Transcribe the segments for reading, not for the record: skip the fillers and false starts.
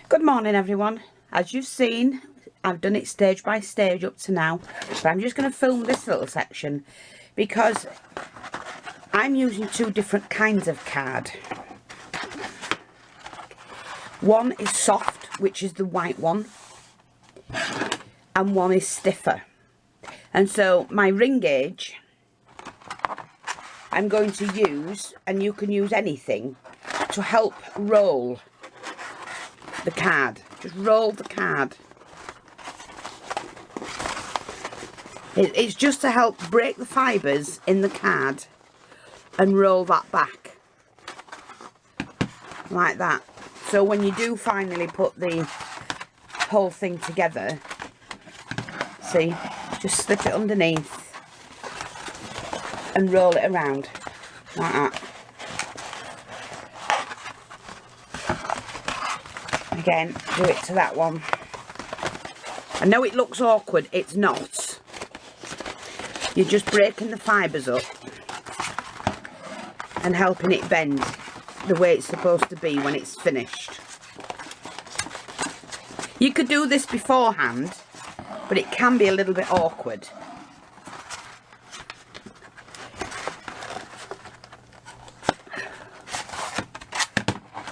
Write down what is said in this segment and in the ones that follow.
Good morning everyone. As you've seen, I've done it stage by stage up to now, but I'm just going to film this little section because I'm using two different kinds of card. One is soft, which is the white one, and one is stiffer. And so my ring gauge I'm going to use, and you can use anything to help roll the card. Just roll the card. It's just to help break the fibres in the card and roll that back like that. So when you do finally put the whole thing together, see, just slip it underneath and roll it around like that. Again, do it to that one. I know it looks awkward, it's not. You're just breaking the fibres up and helping it bend the way it's supposed to be when it's finished. You could do this beforehand, but it can be a little bit awkward.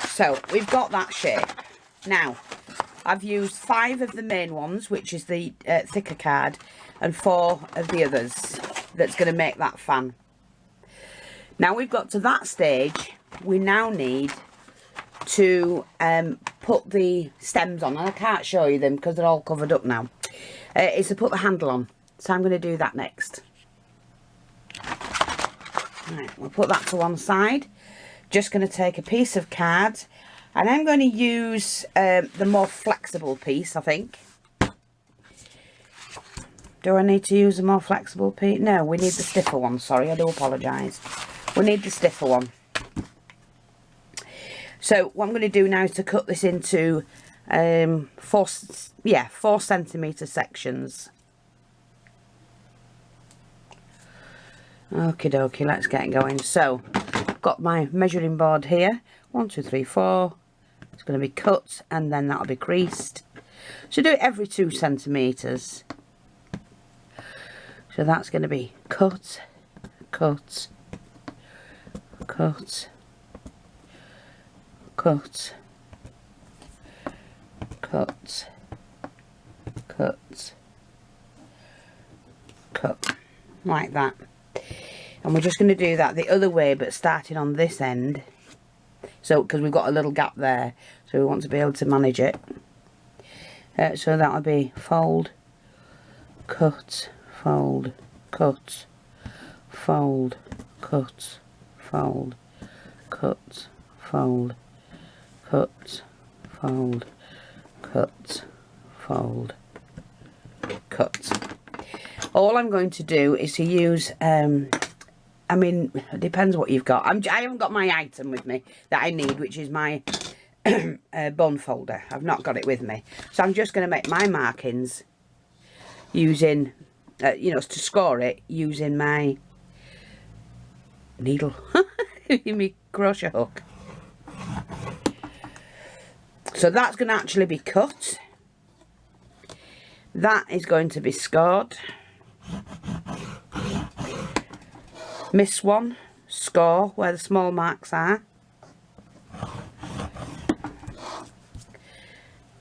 So we've got that shape. Now I've used 5 of the main ones, which is the thicker card, and 4 of the others that's going to make that fan. Now we've got to that stage, we now need to put the stems on, and I can't show you them because they're all covered up now. Is to put the handle on, so I'm going to do that next. Right, we'll put that to one side. Just going to take a piece of card, and I'm going to use the more flexible piece, I think. Do I need to use a more flexible piece? No, we need the stiffer one. Sorry, I do apologise. We need the stiffer one. So what I'm going to do now is to cut this into 4 centimetre sections. Okie dokie, let's get going. So I've got my measuring board here. 1, 2, 3, 4. It's going to be cut and then that'll be creased. So do it every 2 centimetres. So that's going to be cut, cut, cut, cut, cut, cut, cut, like that. And we're just going to do that the other way, but starting on this end. So, because we've got a little gap there, so we want to be able to manage it. So that'll be fold, cut, fold, cut, fold, cut, fold, cut, fold, cut, fold, cut, fold, cut. All I'm going to do is to use, I mean, it depends what you've got. I haven't got my item with me that I need, which is my bone folder. I've not got it with me. So I'm just going to make my markings using, you know, to score it using my needle, my crochet hook. So that's going to actually be cut. That is going to be scored. Miss one, score where the small marks are.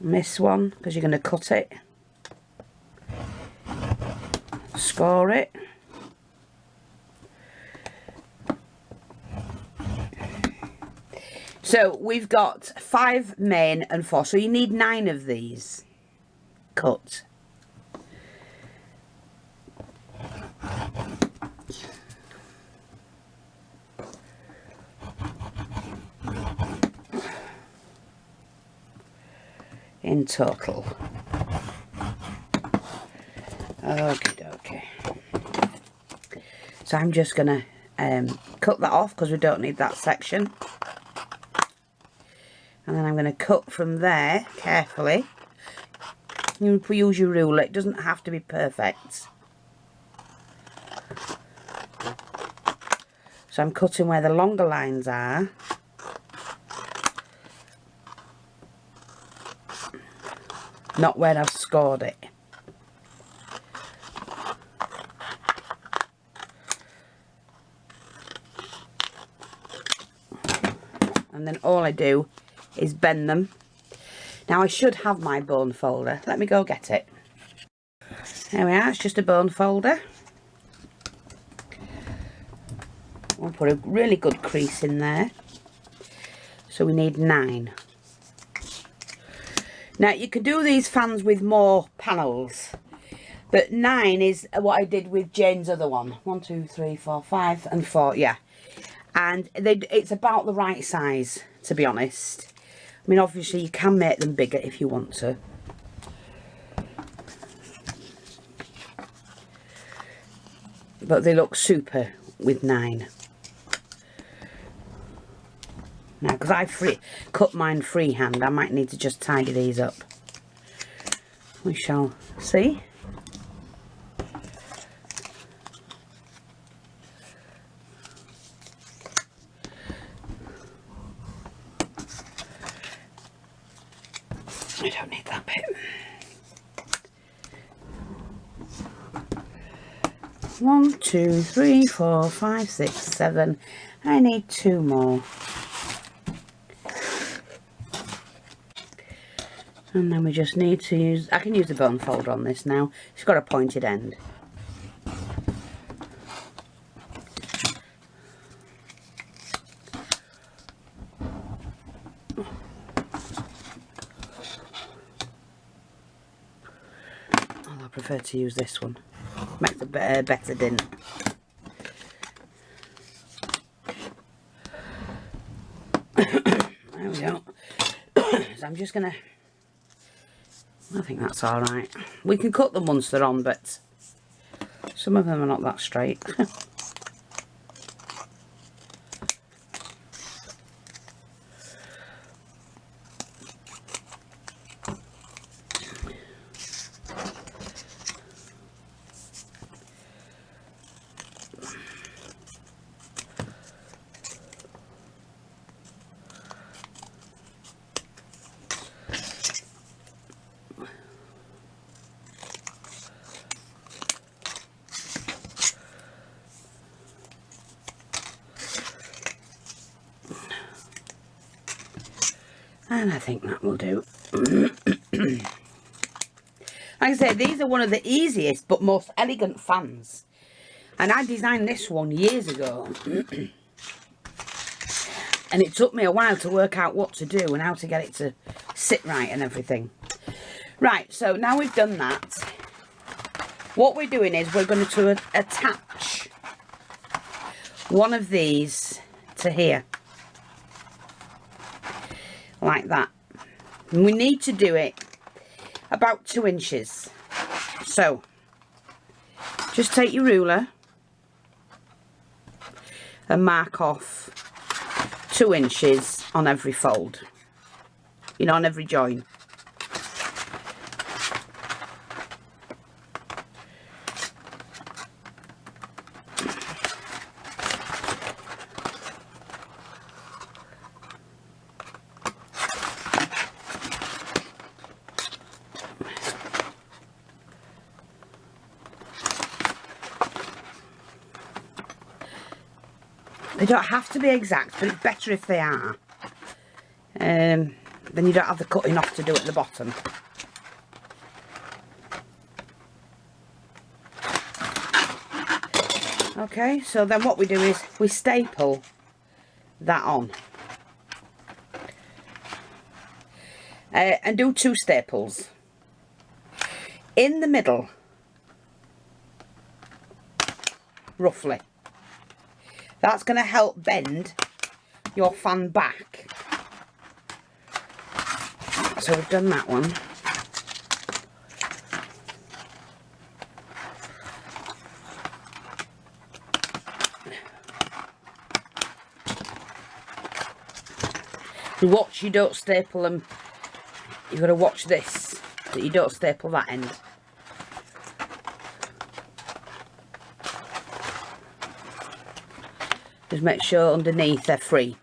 Miss one because you're going to cut it. Score it. So we've got 5 main and 4, so you need 9 of these cut. In total. Okay. So I'm just gonna cut that off because we don't need that section, and then I'm going to cut from there carefully. You can use your ruler, it doesn't have to be perfect. So I'm cutting where the longer lines are. not where I've scored it. And then all I do is bend them. Now I should have my bone folder. Let me go get it. There we are, it's just a bone folder. We'll put a really good crease in there. So we need 9. Now you can do these fans with more panels, but 9 is what I did with Jane's other one. 1, 2, 3, 4, 5 and 4, yeah. And it's about the right size, to be honest. I mean, obviously you can make them bigger if you want to. But they look super with 9. Now, because I cut mine freehand, I might need to just tidy these up. We shall see. I don't need that bit. 1, 2, 3, 4, 5, 6, 7. I need 2 more. And then we just need to use, I can use the bone folder on this now. It's got a pointed end. I prefer to use this one. Makes a better dint. There we go. So I'm just going to, I think that's alright. We can cut them once they're on, but some of them are not that straight. And I think that will do. Like I said, these are one of the easiest but most elegant fans. And I designed this one years ago. And it took me a while to work out what to do and how to get it to sit right and everything. Right, so now we've done that, what we're doing is we're going to attach one of these to here. Like that. And we need to do it about 2 inches. So just take your ruler and mark off 2 inches on every fold, you know, on every join. They don't have to be exact, but it's better if they are. Then you don't have the cutting off to do at the bottom. Okay, so then what we do is we staple that on. And do 2 staples. In the middle, roughly. That's going to help bend your fan back. So we've done that one. You watch, you don't staple them. You've got to watch this, that you don't staple that end. Just make sure underneath they're free.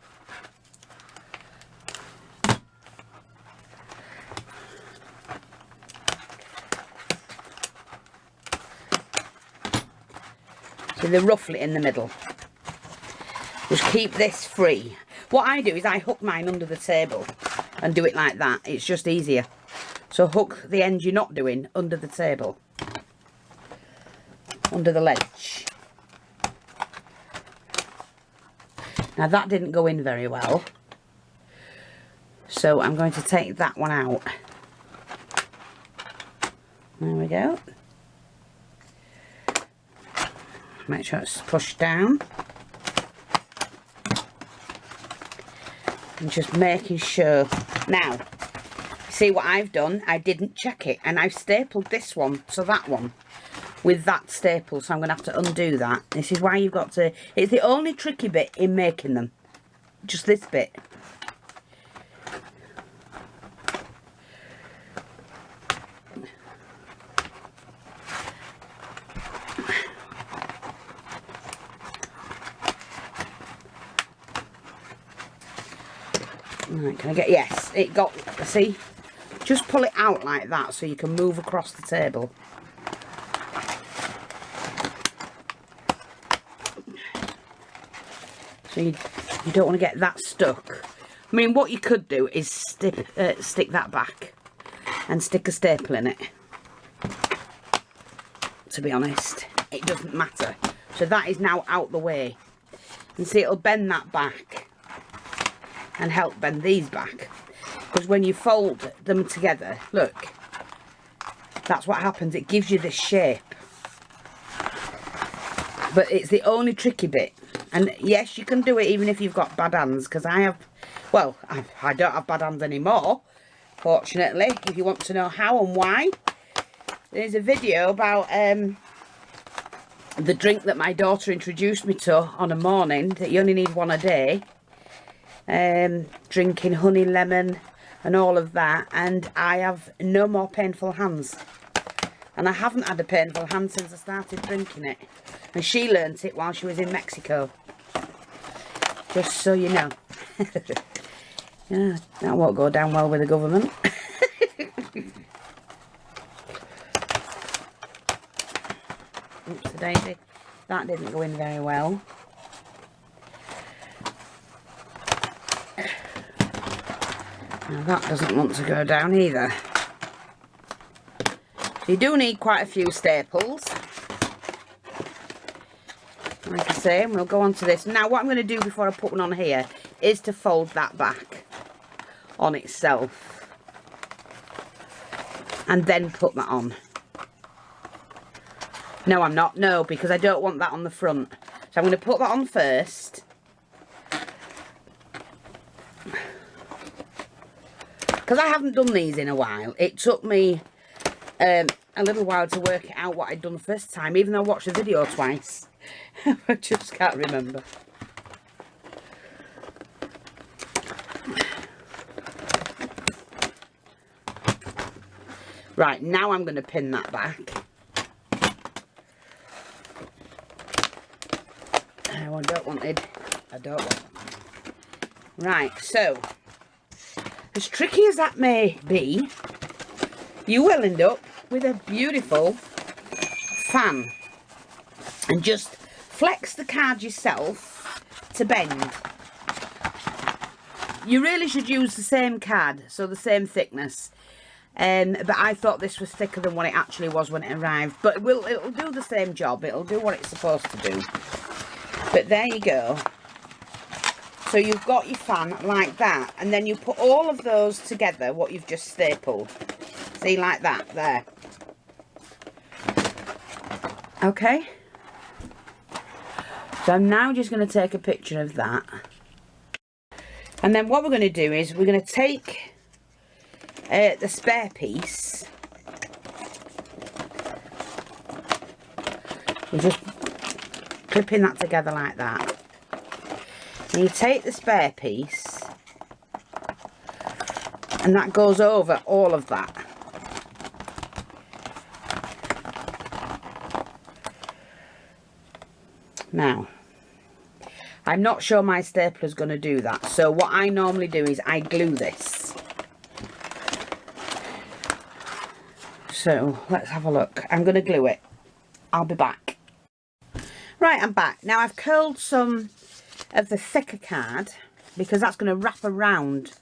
So they're roughly in the middle. Just keep this free. What I do is I hook mine under the table and do it like that. It's just easier. So hook the end you're not doing under the table. Under the ledge. Now that didn't go in very well. So I'm going to take that one out. There we go. Make sure it's pushed down. And just making sure. Now, see what I've done? I didn't check it. And I've stapled this one to that one with that staple. So I'm going to have to undo that. This is why you've got to... It's the only tricky bit in making them. Just this bit. Right, can I get... Yes, it got... See? Just pull it out like that so you can move across the table. So you don't want to get that stuck. I mean, what you could do is stick that back and stick a staple in it. To be honest, it doesn't matter. So that is now out the way. And see, it'll bend that back and help bend these back. Because when you fold them together, look, that's what happens. It gives you this shape. But it's the only tricky bit. And yes, you can do it even if you've got bad hands. Because I have, well, I don't have bad hands anymore, fortunately. If you want to know how and why, there's a video about the drink that my daughter introduced me to on a morning, that you only need one a day. Drinking honey, lemon and all of that, and I have no more painful hands. And I haven't had a painful hand since I started drinking it. And she learnt it while she was in Mexico. Just so you know. Yeah, that won't go down well with the government. Oops, daisy. That didn't go in very well. Now that doesn't want to go down either. So you do need quite a few staples. Like I say, we'll go on to this. Now what I'm going to do before I put one on here is to fold that back on itself. And then put that on. No, I'm not. No, because I don't want that on the front. So I'm going to put that on first. Because I haven't done these in a while. It took me a little while to work out what I'd done first time, even though I watched the video twice. I just can't remember. Right, now I'm going to pin that back. Oh, I don't want it. I don't want it. Right, so... as tricky as that may be, you will end up with a beautiful fan. And just flex the card yourself to bend. You really should use the same card, so the same thickness. But I thought this was thicker than what it actually was when it arrived. But it'll do the same job. It'll do what it's supposed to do. But there you go. So you've got your fan like that, and then you put all of those together, what you've just stapled. See, like that, there. Okay. So I'm now just going to take a picture of that. And then what we're going to do is we're going to take the spare piece. We're just clipping that together like that. And you take the spare piece, and that goes over all of that. Now, I'm not sure my stapler's going to do that, so what I normally do is I glue this. So, let's have a look. I'm going to glue it. I'll be back. Right, I'm back. Now I've curled some of the thicker card because that's going to wrap around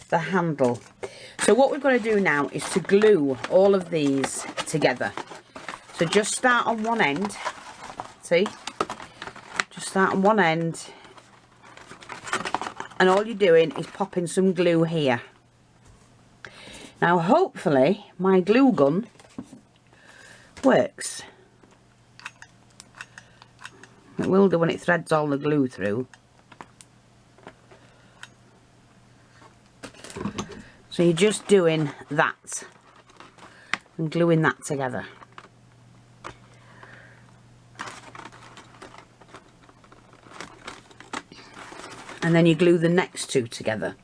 the handle. So what we've got to do now is to glue all of these together. So just start on one end. See? Just start on one end. And all you're doing is popping some glue here. Now hopefully my glue gun works. It will do when it threads all the glue through. So you're just doing that and gluing that together. And then you glue the next two together.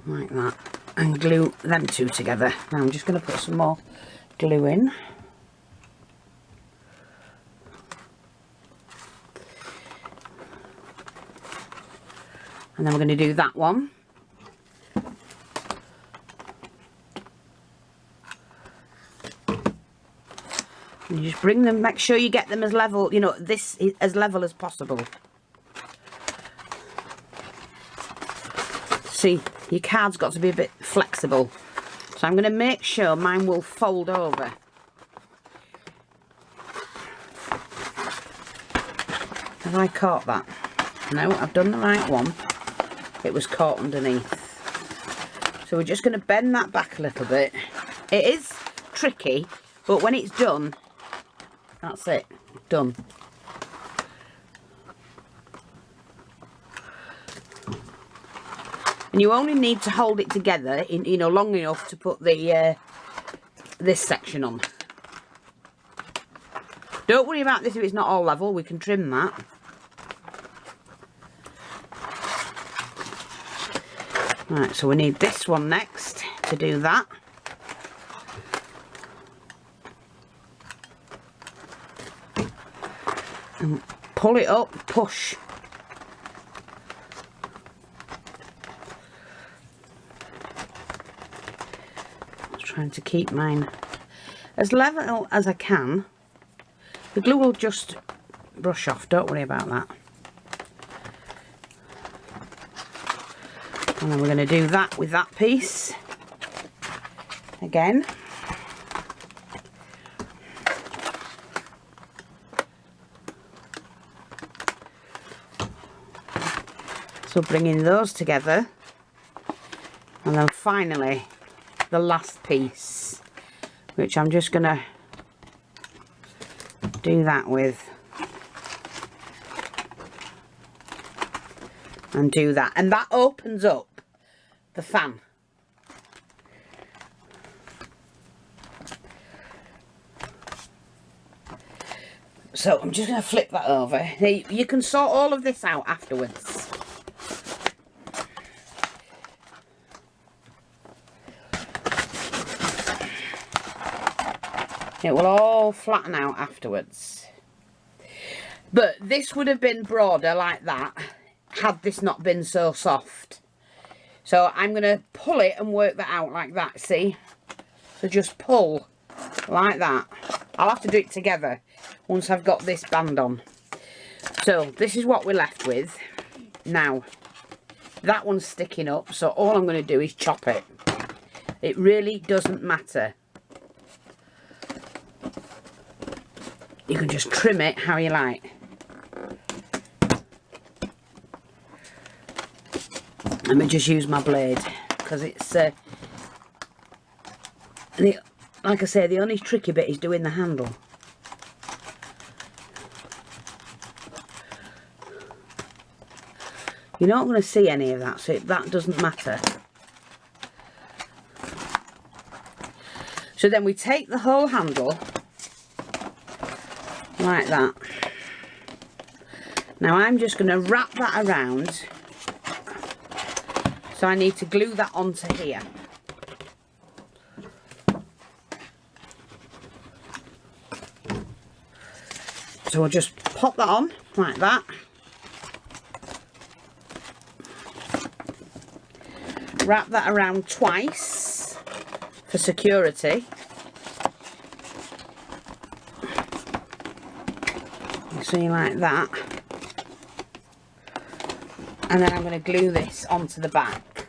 Like that. And glue them two together. Now I'm just going to put some more glue in. And then we're going to do that one. And you just bring them, make sure you get them as level, you know, this is as level as possible. See, your card's got to be a bit flexible. So I'm going to make sure mine will fold over. Have I caught that? No, I've done the right one. It was caught underneath. So we're just going to bend that back a little bit. It is tricky, but when it's done, that's it, done. And you only need to hold it together, in, you know, long enough to put the this section on. Don't worry about this if it's not all level, we can trim that. Right, so we need this one next to do that. And pull it up, push. Trying to keep mine as level as I can. The glue will just brush off, don't worry about that. And then we're going to do that with that piece again. So bringing those together, and then finally the last piece, which I'm just going to do that with, and do that, and that opens up the fan. So I'm just going to flip that over. Now, you can sort all of this out afterwards. It will all flatten out afterwards. But this would have been broader like that had this not been so soft. So I'm going to pull it and work that out like that, see? So just pull like that. I'll have to do it together once I've got this band on. So this is what we're left with. Now, that one's sticking up, so all I'm going to do is chop it. It really doesn't matter. You can just trim it how you like. Let me just use my blade, because it's like I say, the only tricky bit is doing the handle. You're not going to see any of that, so that doesn't matter. So then we take the whole handle like that. Now I'm just going to wrap that around, so I need to glue that onto here. So we'll just pop that on like that. Wrap that around twice for security. You see, like that. And then I'm going to glue this onto the back.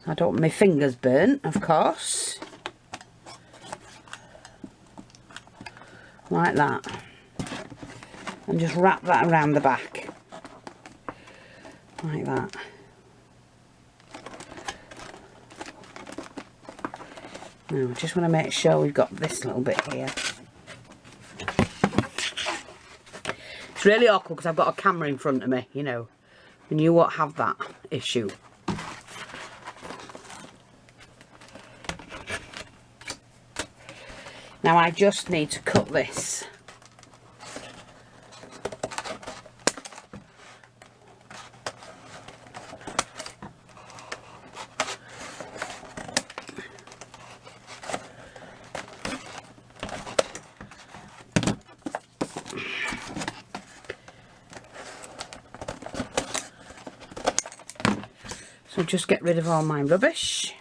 I don't want my fingers burnt, of course. Like that. And just wrap that around the back. Like that. Now, I just want to make sure we've got this little bit here. It's really awkward because I've got a camera in front of me, you know, and you won't have that issue. Now I just need to cut this. So just get rid of all my rubbish.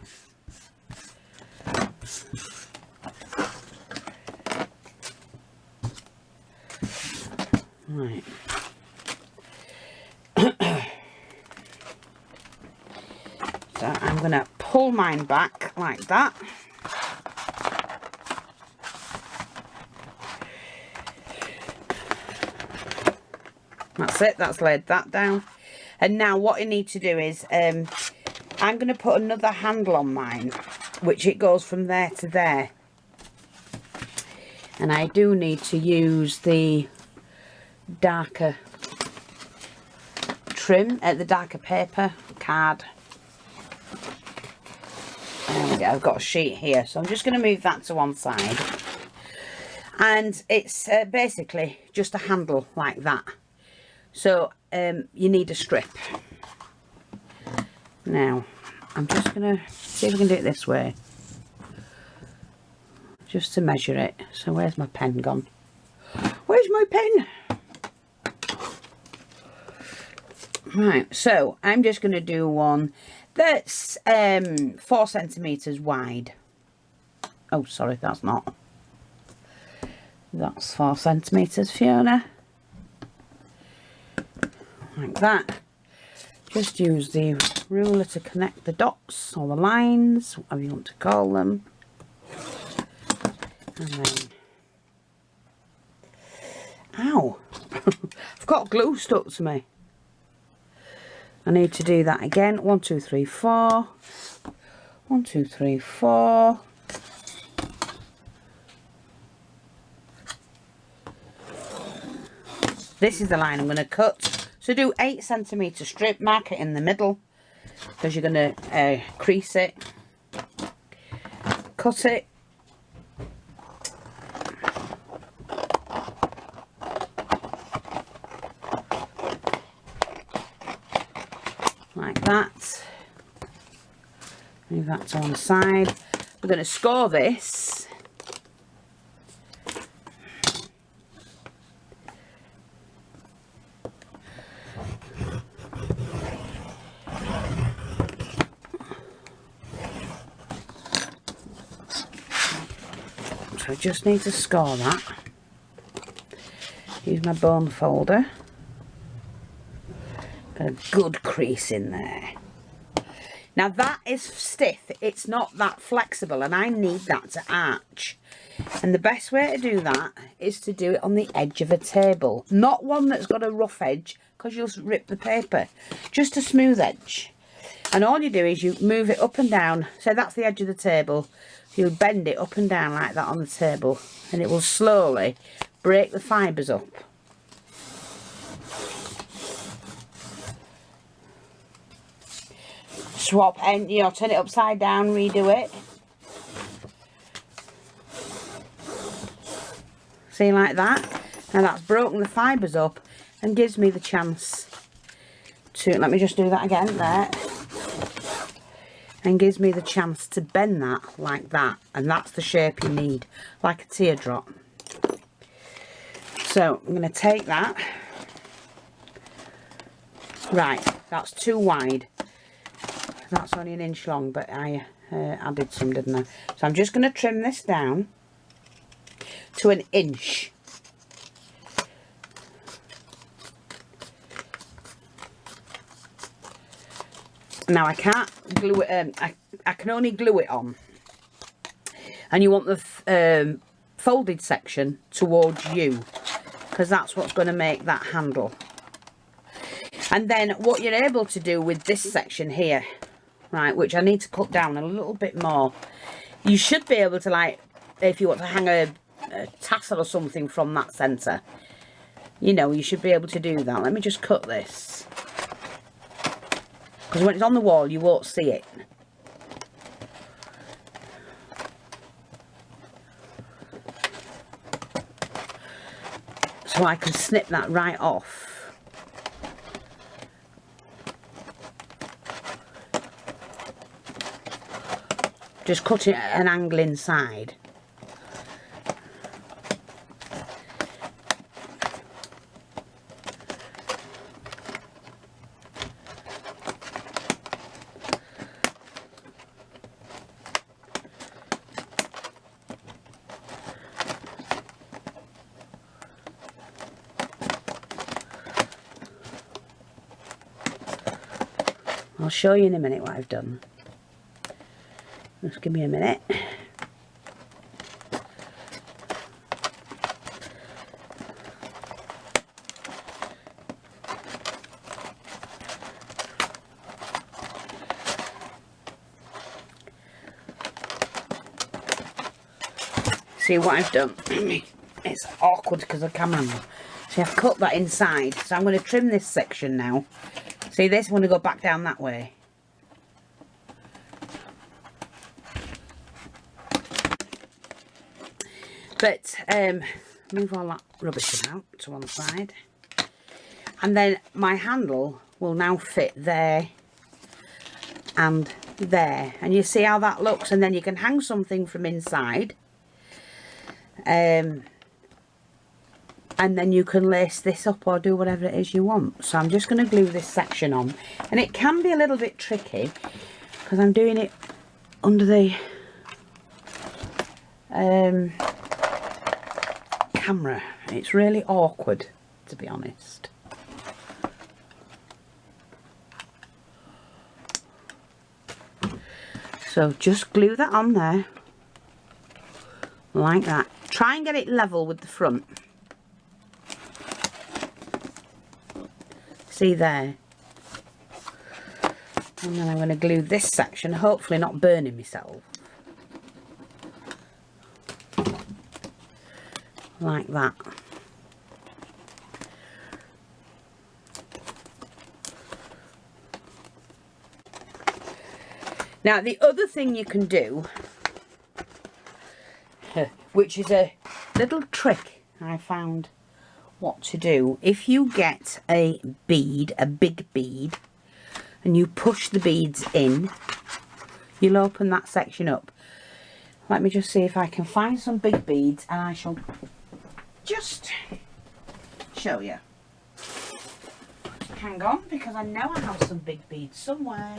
Right. So I'm going to pull mine back like that. That's it, that's laid that down. And now what I need to do is, I'm going to put another handle on mine, which it goes from there to there. And I do need to use the darker trim, the darker paper, card. There we go, I've got a sheet here. So I'm just going to move that to one side. And it's basically just a handle like that. So you need a strip. Now, I'm just going to see if we can do it this way. Just to measure it. So where's my pen gone? Where's my pen? Right, so I'm just going to do one that's 4 centimetres wide. Oh, sorry, that's not. That's 4 centimetres, Fiona. Like that. Just use the ruler to connect the dots or the lines, whatever you want to call them. And then, ow, I've got glue stuck to me. I need to do that again. 1, 2, 3, 4. 1, 2, 3, 4. This is the line I'm going to cut. So do 8 centimetre strip, mark it in the middle because you're going to crease it. Cut it. Like that. Move that to one side. We're going to score this. So I just need to score that. Use my bone folder. Got a good crease in there. Now that is stiff, it's not that flexible, and I need that to arch. And the best way to do that is to do it on the edge of a table. Not one that's got a rough edge, because you'll rip the paper. Just a smooth edge. And all you do is you move it up and down. So that's the edge of the table. You'll bend it up and down like that on the table, and it will slowly break the fibres up. Swap and, you know, turn it upside down, redo it. See, like that. Now that's broken the fibres up and gives me the chance to, let me just do that again there, and gives me the chance to bend that like that, and that's the shape you need, like a teardrop. So I'm going to take that. Right, that's too wide. That's only 1 inch long, but I added some, didn't I? So I'm just going to trim this down to 1 inch. Now I can't glue it, I can only glue it on. And you want the folded section towards you, because that's what's going to make that handle. And then what you're able to do with this section here, right, which I need to cut down a little bit more, you should be able to, like, if you want to hang a tassel or something from that centre, you know, you should be able to do that. Let me just cut this, because when it's on the wall you won't see it. So I can snip that right off. Just cut it at an angle inside. I'll show you in a minute what I've done. Just give me a minute. See what I've done? It's awkward because of the camera. See, I've cut that inside. So I'm going to trim this section now. See this? I'm going to go back down that way. But move all that rubbish out to one side. And then my handle will now fit there and there. And you see how that looks? And then you can hang something from inside. And then you can lace this up or do whatever it is you want. So I'm just going to glue this section on, and it can be a little bit tricky because I'm doing it under the camera. It's really awkward, to be honest. So just glue that on there like that. Try and get it level with the front. See there? And then I'm going to glue this section, hopefully not burning myself. Like that. Now the other thing you can do, which is a little trick I found what to do, if you get a bead, a big bead, and you push the beads in, you'll open that section up. Let me just see if I can find some big beads, and I shall just show you. Hang on, because I know I have some big beads somewhere.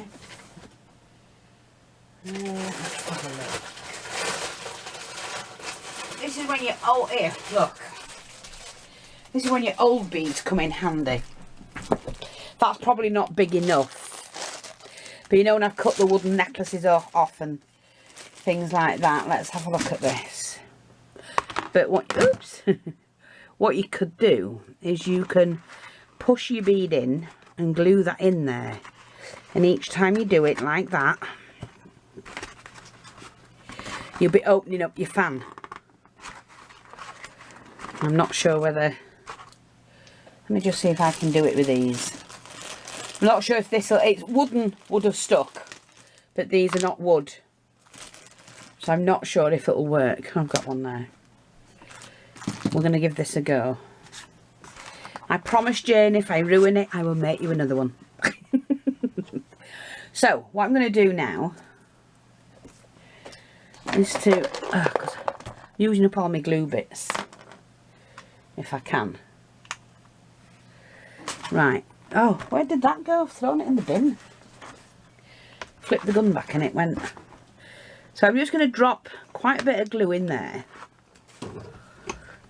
Let's have a look. This is when you, oh here, look. This is when your old beads come in handy. That's probably not big enough. But you know, when I've cut the wooden necklaces off and things like that. Let's have a look at this. But what, oops. What you could do is you can push your bead in and glue that in there. And each time you do it like that, you'll be opening up your fan. I'm not sure whether... Let me just see if I can do it with these. I'm not sure if this will... It's wooden would have stuck, but these are not wood. So I'm not sure if it'll work. I've got one there. We're going to give this a go. I promise, Jane, if I ruin it, I will make you another one. So, what I'm going to do now is to... Oh, God, I'm using up all my glue bits. If I can. Right. Oh, where did that go? I've thrown it in the bin. flipped the gun back and it went. So I'm just going to drop quite a bit of glue in there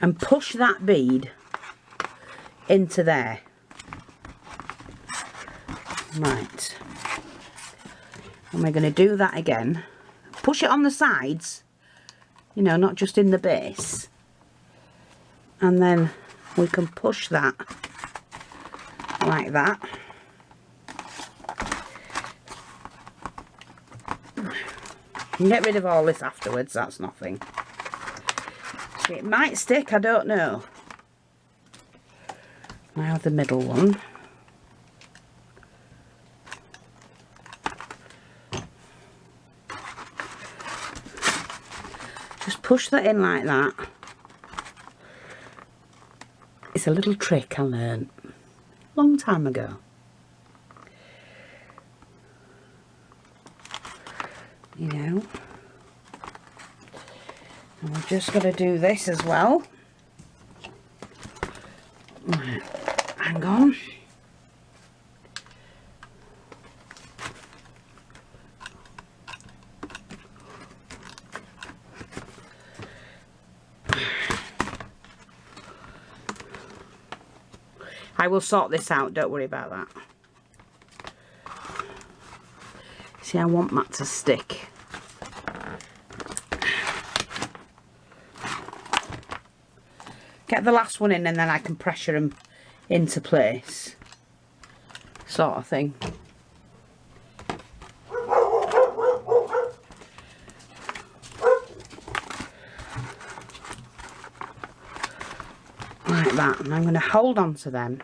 and push that bead into there. Right. And we're going to do that again. Push it on the sides, you know, not just in the base. And then we can push that like that. You can get rid of all this afterwards, that's nothing. So it might stick, I don't know. Now the middle one. Just push that in like that. It's a little trick I learned a long time ago. You know. And we've just got to do this as well. Right, hang on. I will sort this out, don't worry about that. See, I want that to stick. Get the last one in and then I can pressure them into place. Sort of thing. Like that. And I'm going to hold on to them.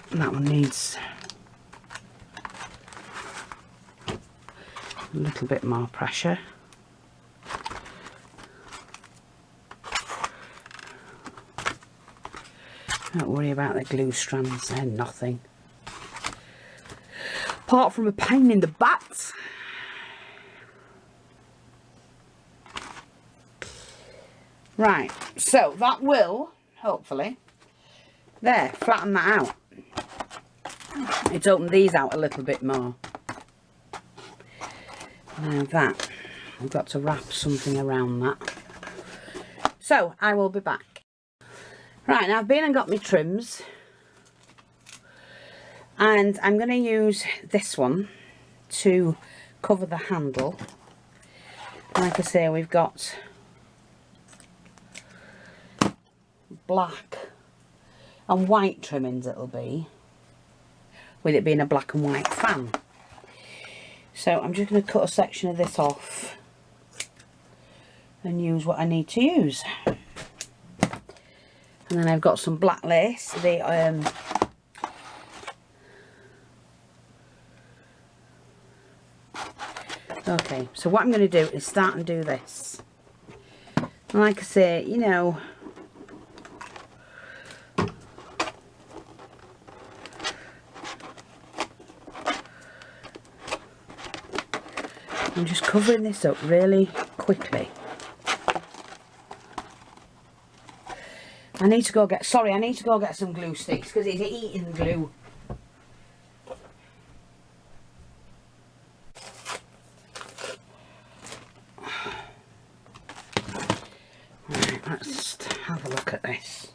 And that one needs a little bit more pressure. Don't worry about the glue strands, they're nothing. Apart from a pain in the butt. Right, so that will, hopefully, there, flatten that out. It's opened these out a little bit more. Now that, I've got to wrap something around that. So, I will be back. Right, now I've been and got my trims. And I'm going to use this one to cover the handle. Like I say, we've got black and white trimmings it'll be, with it being a black and white fan. So I'm just going to cut a section of this off and use what I need to use. And then I've got some black lace. Okay, so what I'm going to do is start and do this. And like I say, you know, I'm just covering this up really quickly. I need to go get some glue sticks because it's eating glue. Right, let's just have a look at this.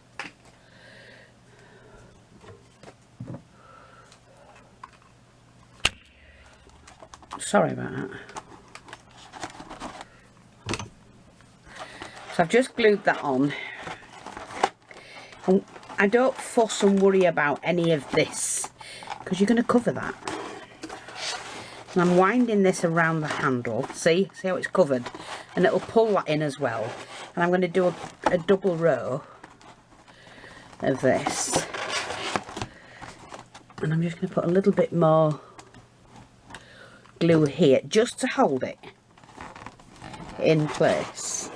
Sorry about that. So I've just glued that on. And I don't fuss and worry about any of this because you're going to cover that. And I'm winding this around the handle. See how it's covered? And it'll pull that in as well. And I'm going to do a double row of this. And I'm just going to put a little bit more glue here just to hold it in place.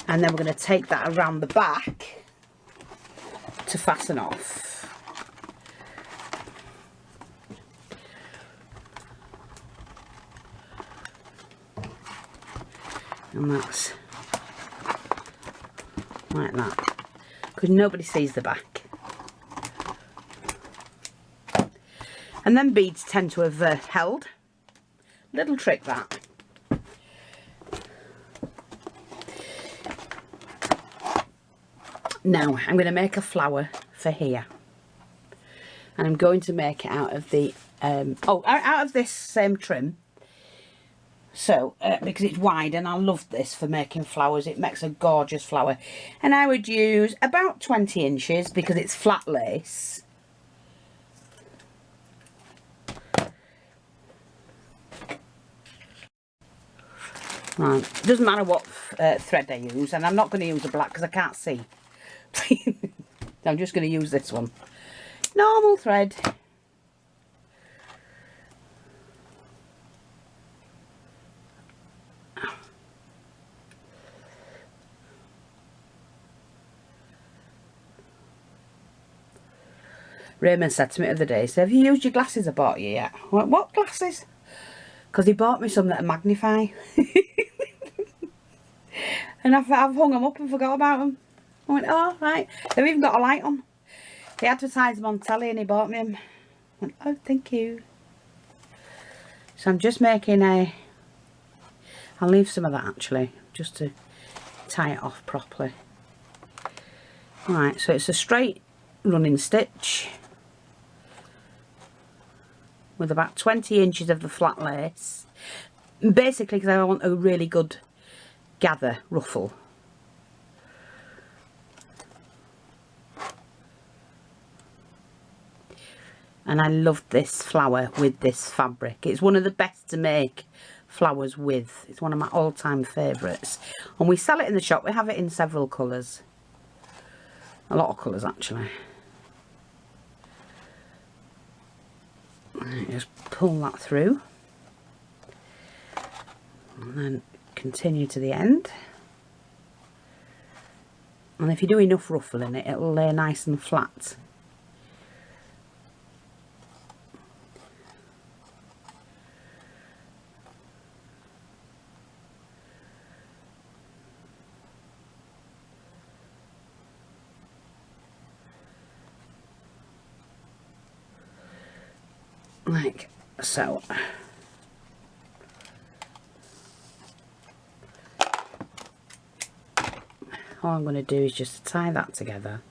And then we're going to take that around the back to fasten off. And that's like that, because nobody sees the back. And then beads tend to have held. Little trick that. Now I'm going to make a flower for here, and I'm going to make it out of the out of this same trim. So because it's wide, and I love this for making flowers. It makes a gorgeous flower, and I would use about 20 inches because it's flat lace. Right, doesn't matter what thread I use, and I'm not going to use a black because I can't see. I'm just going to use this one. Normal thread. Raymond said to me the other day, he said, have you used your glasses I bought you yet? I went, what glasses? Because he bought me some that magnify. And I've hung them up and forgot about them. I went, oh, right. They've even got a light on. He advertised them on telly and he bought me them. I went, oh, thank you. So I'm just making I'll leave some of that actually, just to tie it off properly. Right, so it's a straight running stitch with about 20 inches of the flat lace. Basically because I want a really good gather ruffle. And I love this flower with this fabric. It's one of the best to make flowers with. It's one of my all-time favourites. And we sell it in the shop. We have it in several colours. A lot of colours actually. Right, just pull that through. And then continue to the end. And if you do enough ruffle in it, it'll lay nice and flat. Like so. All I'm going to do is just tie that together.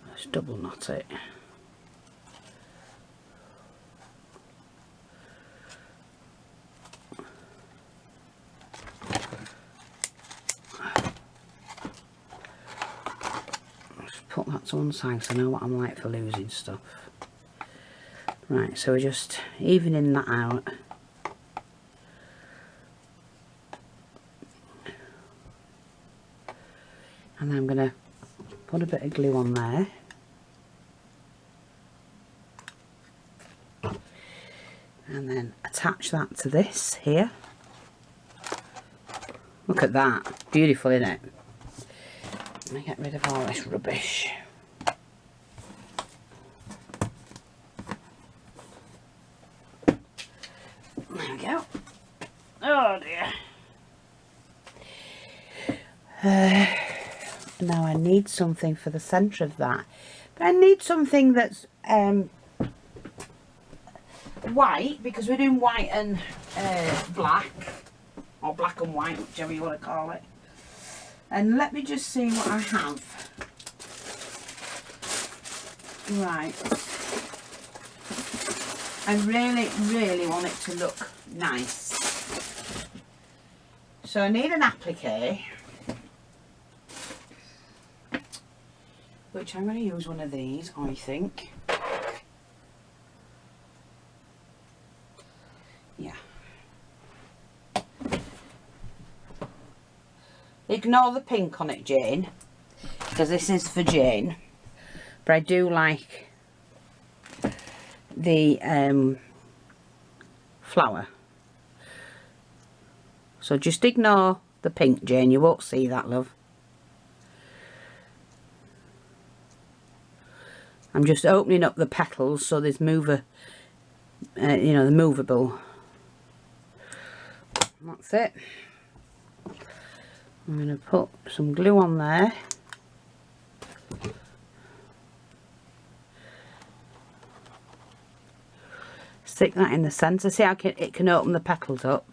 Let's double knot it. Put that to one side because I know what I'm like for losing stuff. Right, so we're just evening that out. And then I'm going to put a bit of glue on there. And then attach that to this here. Look at that. Beautiful, isn't it? Let me get rid of all this rubbish. There we go. Oh dear. Now I need something for the centre of that. But I need something that's white, because we're doing white and black. Or black and white, whichever you want to call it. And let me just see what I have. Right. I really, really want it to look nice. So I need an applique, which I'm going to use one of these, I think. Yeah. Ignore the pink on it, Jane, because this is for Jane. But I do like the flower. So just ignore the pink, Jane. You won't see that, love. I'm just opening up the petals so there's mover, you know, the movable. That's it. I'm going to put some glue on there. Stick that in the centre. See how it can open the petals up.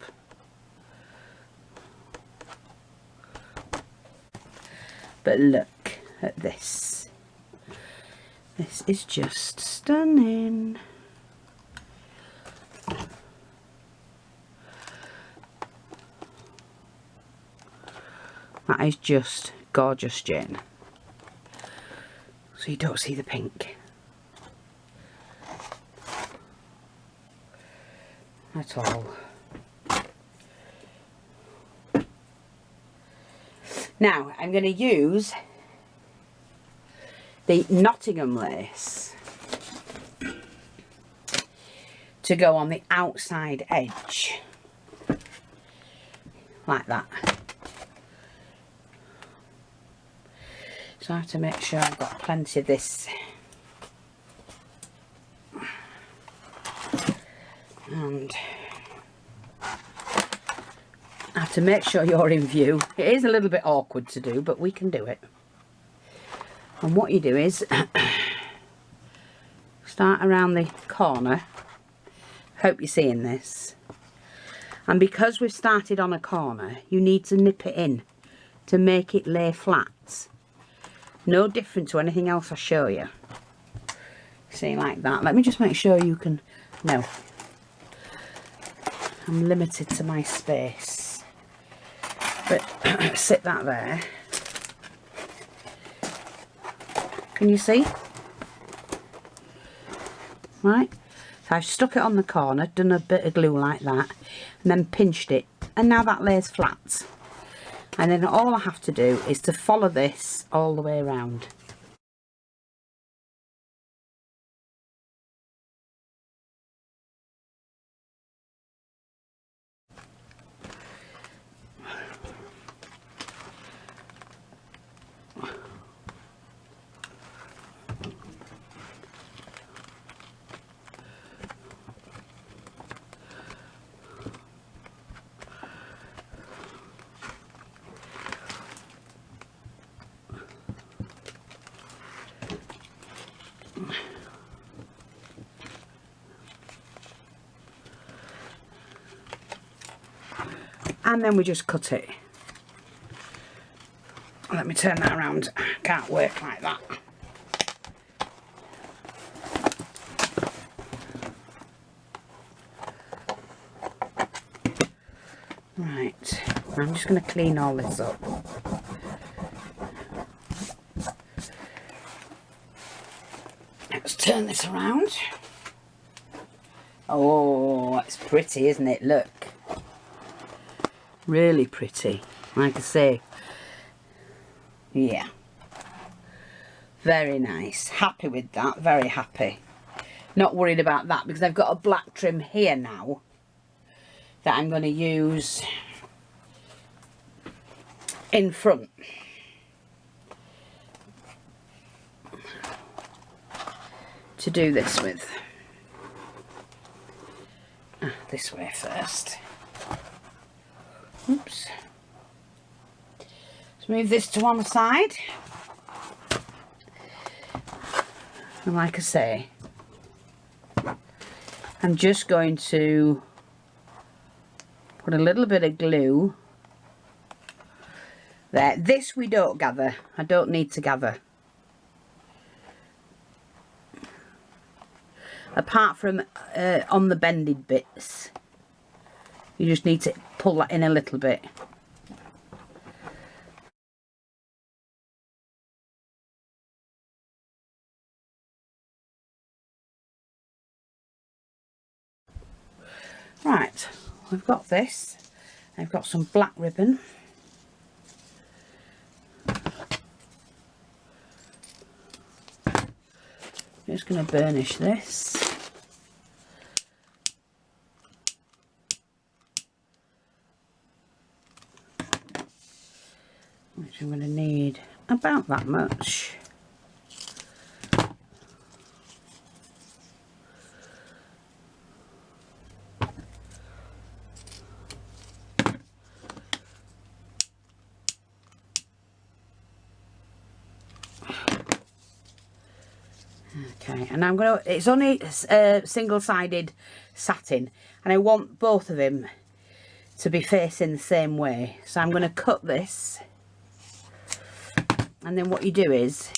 But look at this. This is just stunning. That is just gorgeous, Jane. So you don't see the pink at all. Now I'm going to use the Nottingham lace to go on the outside edge, like that. So I have to make sure I've got plenty of this. And I have to make sure you're in view. It is a little bit awkward to do, but we can do it. And what you do is start around the corner. Hope you're seeing this. And because we've started on a corner, you need to nip it in to make it lay flat. No different to anything else I show you. See, like that. Let me just make sure you can... No. I'm limited to my space. But sit that there. Can you see? Right. So I've stuck it on the corner, done a bit of glue like that, and then pinched it. And now that lays flat. And then all I have to do is to follow this all the way around. And then we just cut it. Let me turn that around. Can't work like that. Right. I'm just going to clean all this up. Let's turn this around. Oh, it's pretty, isn't it? Look. Really pretty, like I say. Yeah, very nice. Happy with that, very happy. Not worried about that because I've got a black trim here now that I'm going to use in front. To do this with. This way first. Oops. Let's move this to one side. And like I say, I'm just going to put a little bit of glue there. This we don't gather. I don't need to gather. Apart from on the bended bits. You just need to pull that in a little bit. Right, we've got this. I've got some black ribbon. I'm just going to burnish this. Which I'm going to need about that much. Okay, and I'm gonna, it's only single-sided satin, and I want both of them to be facing the same way. So I'm going to cut this, and then what you do is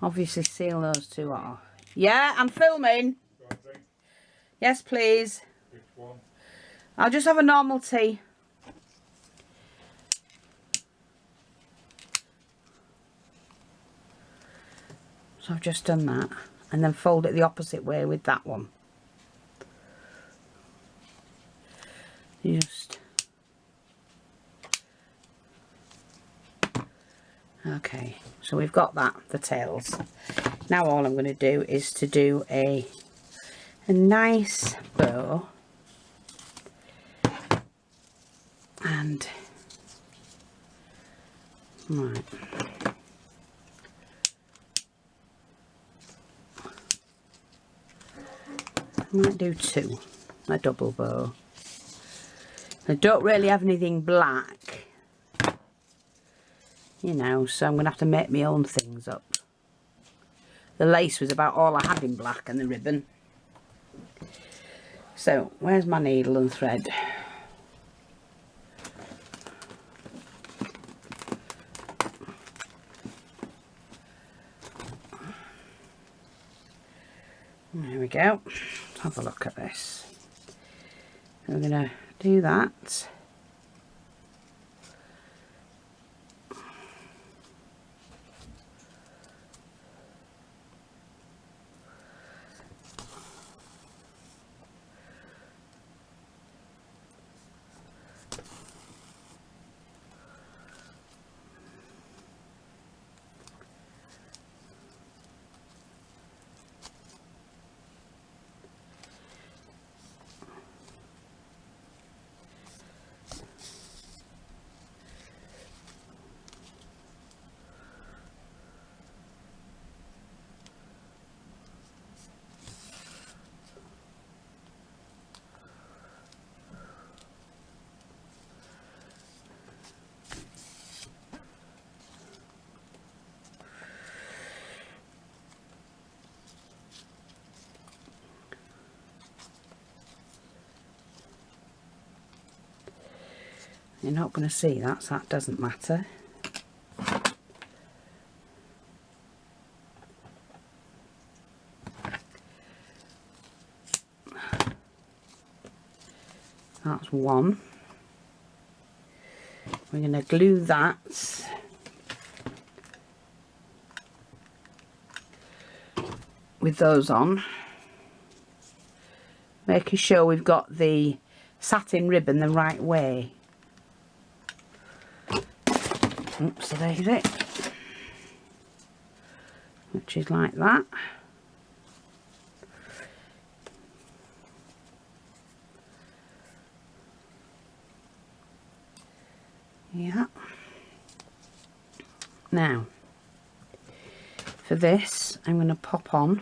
obviously seal those two off. Yeah, I'm filming. Yes, please. Which one? I'll just have a normal tea. So I've just done that, and then fold it the opposite way with that one. Just okay, so we've got that, the tails. Now all I'm going to do is to do a nice bow, and right, I might do two, a double bow. I don't really have anything black, you know, so I'm going to have to make my own things up. The lace was about all I had in black, and the ribbon. So, where's my needle and thread? There we go. Let's have a look at this. I'm going to do that. You're not going to see that, so that doesn't matter. That's one. We're going to glue that with those on, making sure we've got the satin ribbon the right way. Oops, so there's it, which is like that. Yeah. Now, for this, I'm going to pop on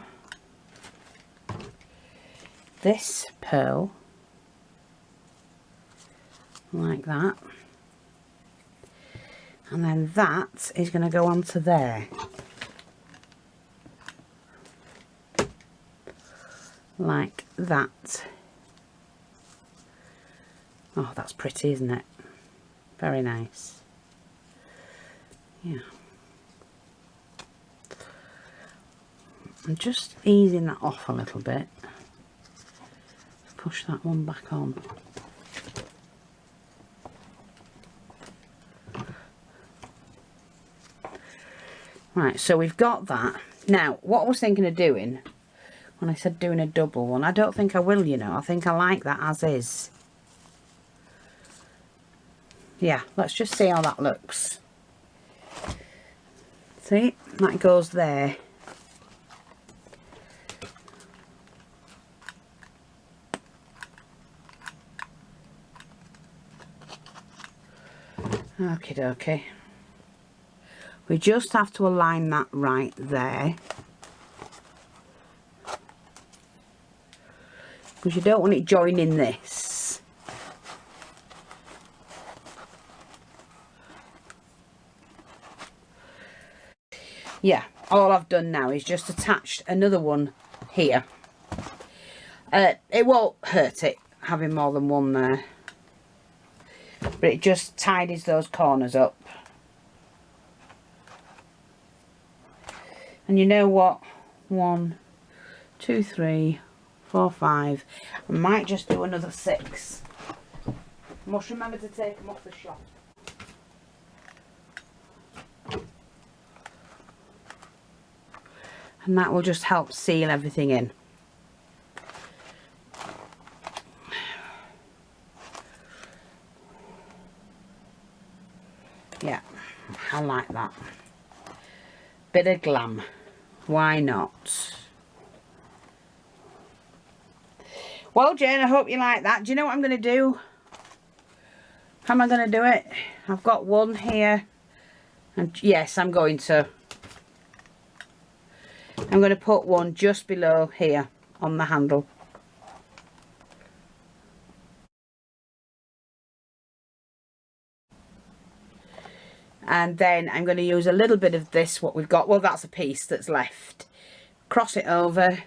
this pearl like that, and then that is going to go onto there like that. Oh, that's pretty, isn't it? Very nice. Yeah. I'm just easing that off a little bit. Push that one back on. Right, so we've got that. Now, what I was thinking of doing, when I said doing a double one, I don't think I will, you know. I think I like that as is. Yeah, let's just see how that looks. See, that goes there. Okie dokie. We just have to align that right there, because you don't want it joining this. Yeah, all I've done now is just attached another one here. It won't hurt it having more than one there, but it just tidies those corners up. And you know what? 1, 2, 3, 4, 5. I might just do another 6. Must remember to take them off the shop. And that will just help seal everything in. Yeah, I like that. Bit of glam. Why not? Well, Jane, I hope you like that. Do you know what I'm going to do? How am I going to do it? I've got one here. And yes, I'm going to put one just below here on the handle. And then I'm going to use a little bit of this, what we've got. Well, that's a piece that's left. Cross it over.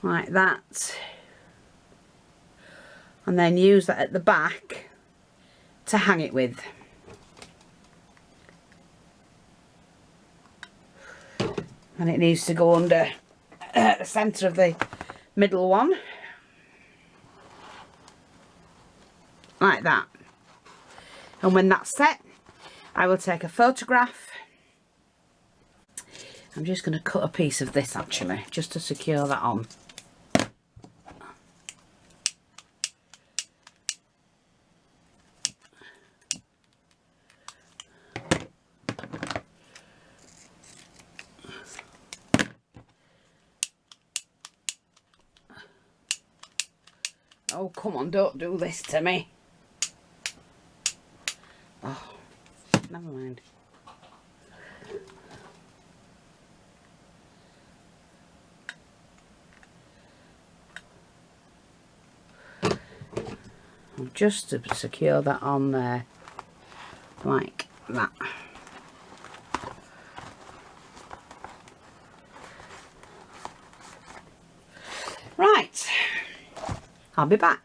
Like that. And then use that at the back to hang it with. And it needs to go under the centre of the middle one. Like that. And when that's set, I will take a photograph. I'm just going to cut a piece of this actually, just to secure that on. Oh, come on, don't do this to me. Oh, never mind. Just to secure that on there, like that. Right, I'll be back.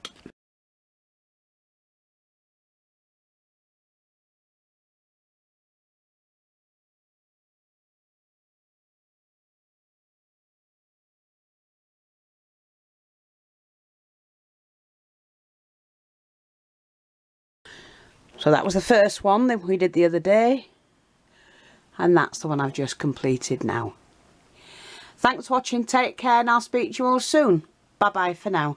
So that was the first one that we did the other day, and that's the one I've just completed now. Thanks for watching, take care, and I'll speak to you all soon. Bye bye for now.